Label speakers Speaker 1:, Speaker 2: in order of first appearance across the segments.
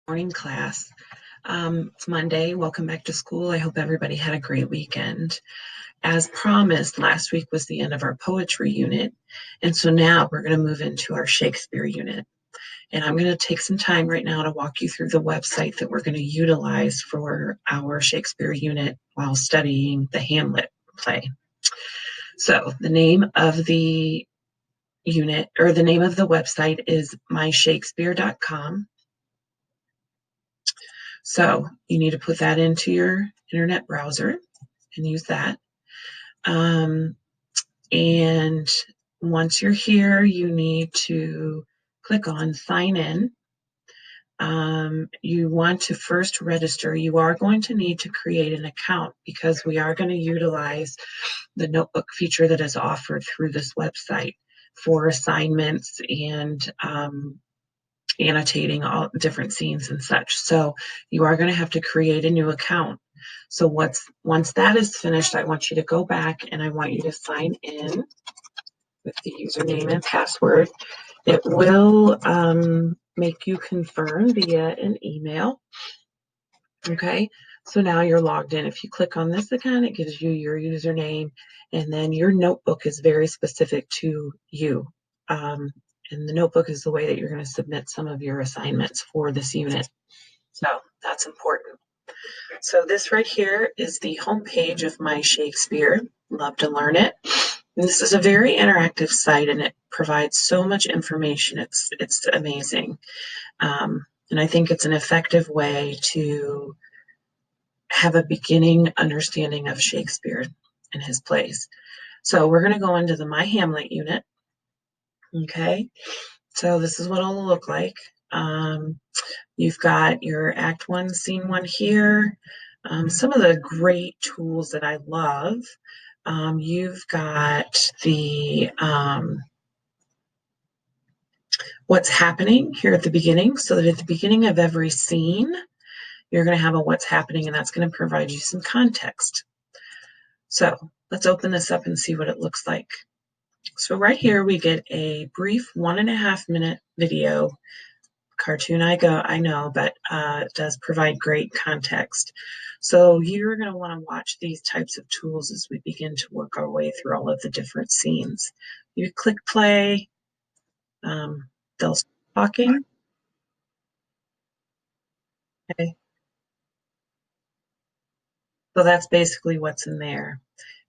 Speaker 1: Morning class. It's Monday. Welcome back to school. I hope everybody had a great weekend. As promised, last week was the end of our poetry unit. And so now we're going to move into our Shakespeare unit. And I'm going to take some time right now to walk you through the website that we're going to utilize for our Shakespeare unit while studying the Hamlet play. So the name of the unit, or the name of the website, is MyShakespeare.com. So you need to put that into your internet browser and use that. And once you're here, you need to click on sign in. You want to first register. You are going to need to create an account because we are going to utilize the notebook feature that is offered through this website for assignments and annotating all different scenes and such. So you are going to have to create a new account. So once that is finished, I want you to go back and I want you to sign in with the username and password. It will make you confirm via an email. Okay, so now you're logged in. If you click on this account, it gives you your username, and then your notebook is very specific to you. And the notebook is the way that you're going to submit some of your assignments for this unit. So that's important. So this right here is the homepage of MyShakespeare. Love to learn it. And this is a very interactive site, and it provides so much information. It's amazing. And I think it's an effective way to have a beginning understanding of Shakespeare and his plays. So we're going to go into the My Hamlet unit. Okay, so this is what it'll look like. You've got your Act 1, Scene 1 here. Some of the great tools that I love. You've got the what's happening here at the beginning, so that at the beginning of every scene, you're going to have a what's happening, and that's going to provide you some context. So let's open this up and see what it looks like. So right here, we get a brief 1.5 minute video. Cartoon, I know, but it does provide great context. So you're going to want to watch these types of tools as we begin to work our way through all of the different scenes. You click play, they'll start talking. Okay. So that's basically what's in there.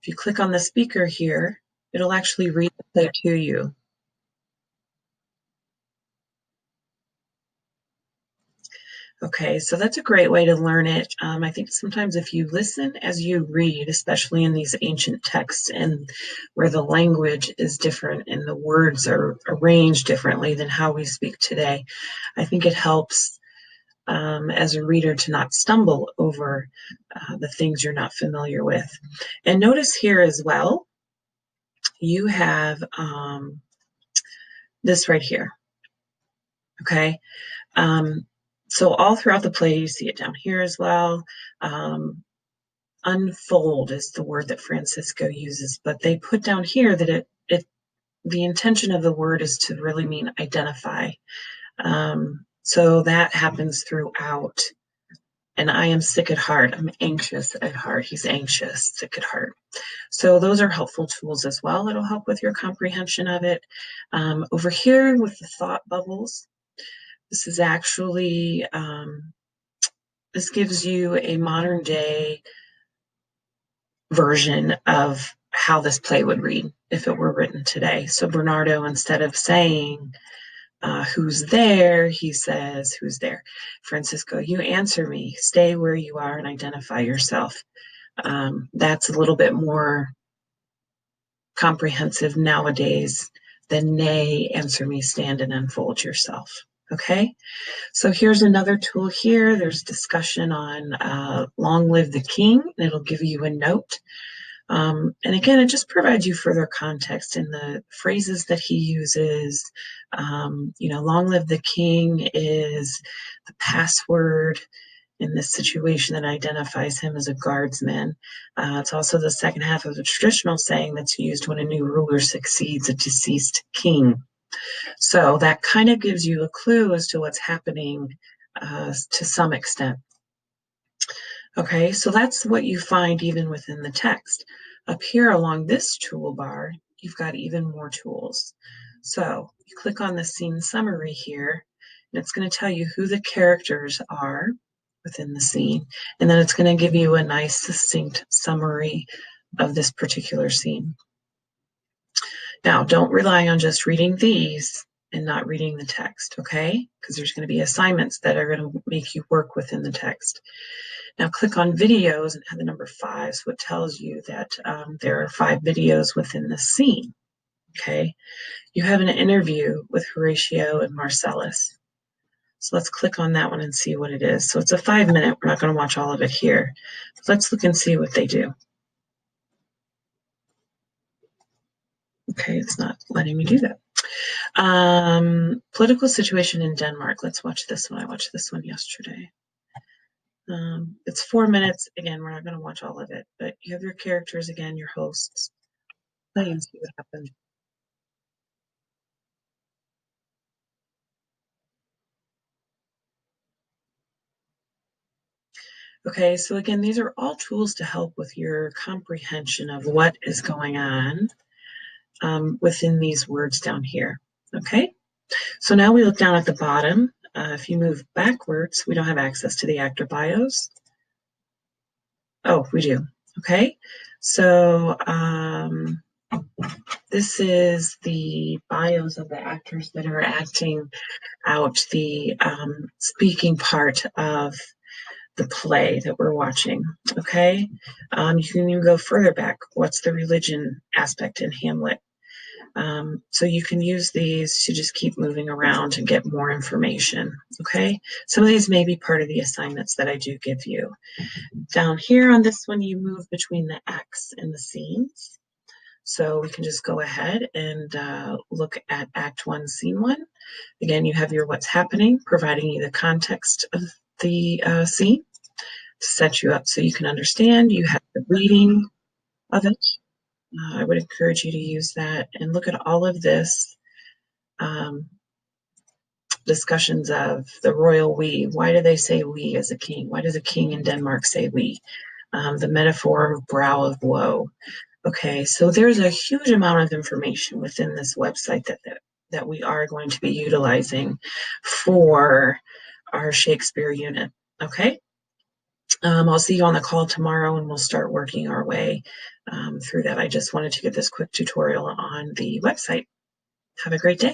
Speaker 1: If you click on the speaker here, it'll actually read the play to you. Okay, so that's a great way to learn it. I think sometimes if you listen as you read, especially in these ancient texts and where the language is different and the words are arranged differently than how we speak today, I think it helps as a reader to not stumble over the things you're not familiar with. And notice here as well, you have this right here, okay? So all throughout the play, you see it down here as well. Unfold is the word that Francisco uses, but they put down here that the intention of the word is to really mean identify. So that happens throughout. And I am sick at heart. I'm anxious at heart. He's anxious, sick at heart. So those are helpful tools as well. It'll help with your comprehension of it. Over here with the thought bubbles, this is actually, this gives you a modern day version of how this play would read if it were written today. So Bernardo, instead of saying, who's there, he says, who's there? Francisco, you answer me, stay where you are and identify yourself. That's a little bit more comprehensive nowadays than nay, answer me, stand and unfold yourself. Okay, so here's another tool here. There's discussion on long live the king, and it'll give you a note. And again, it just provides you further context in the phrases that he uses. Long live the king is the password in this situation that identifies him as a guardsman. It's also the second half of the traditional saying that's used when a new ruler succeeds a deceased king. So that kind of gives you a clue as to what's happening to some extent. Okay, so that's what you find even within the text. Up here along this toolbar, you've got even more tools. So you click on the scene summary here, and it's going to tell you who the characters are within the scene, and then it's going to give you a nice succinct summary of this particular scene. Now, don't rely on just reading these and not reading the text, okay? Because there's going to be assignments that are going to make you work within the text. Now click on videos and add the number 5, so it tells you that there are 5 videos within the scene, okay? You have an interview with Horatio and Marcellus. So let's click on that one and see what it is. So it's a 5-minute. We're not going to watch all of it here. Let's look and see what they do. Okay, it's not letting me do that. Political situation in Denmark. Let's watch this one. I watched this one yesterday. It's 4 minutes. Again, we're not going to watch all of it, but you have your characters again, your hosts. Play and see what happens. Okay, so again, these are all tools to help with your comprehension of what is going on within these words down here. Okay, so now we look down at the bottom. If you move backwards, we don't have access to the actor bios. Oh, we do. Okay, so this is the bios of the actors that are acting out the speaking part of the play that we're watching, okay? You can even go further back. What's the religion aspect in Hamlet? So you can use these to just keep moving around and get more information, okay? Some of these may be part of the assignments that I do give you. Down here on this one, you move between the acts and the scenes. So we can just go ahead and look at Act 1, Scene 1. Again, you have your what's happening, providing you the context of the scene to set you up so you can understand. You have the reading of it. I would encourage you to use that and look at all of this discussions of the royal we. Why do they say we as a king? Why does a king in Denmark say we? The metaphor of brow of woe. Okay, so there's a huge amount of information within this website that we are going to be utilizing for our Shakespeare unit. Okay. I'll see you on the call tomorrow and we'll start working our way through that. I just wanted to give this quick tutorial on the website. Have a great day.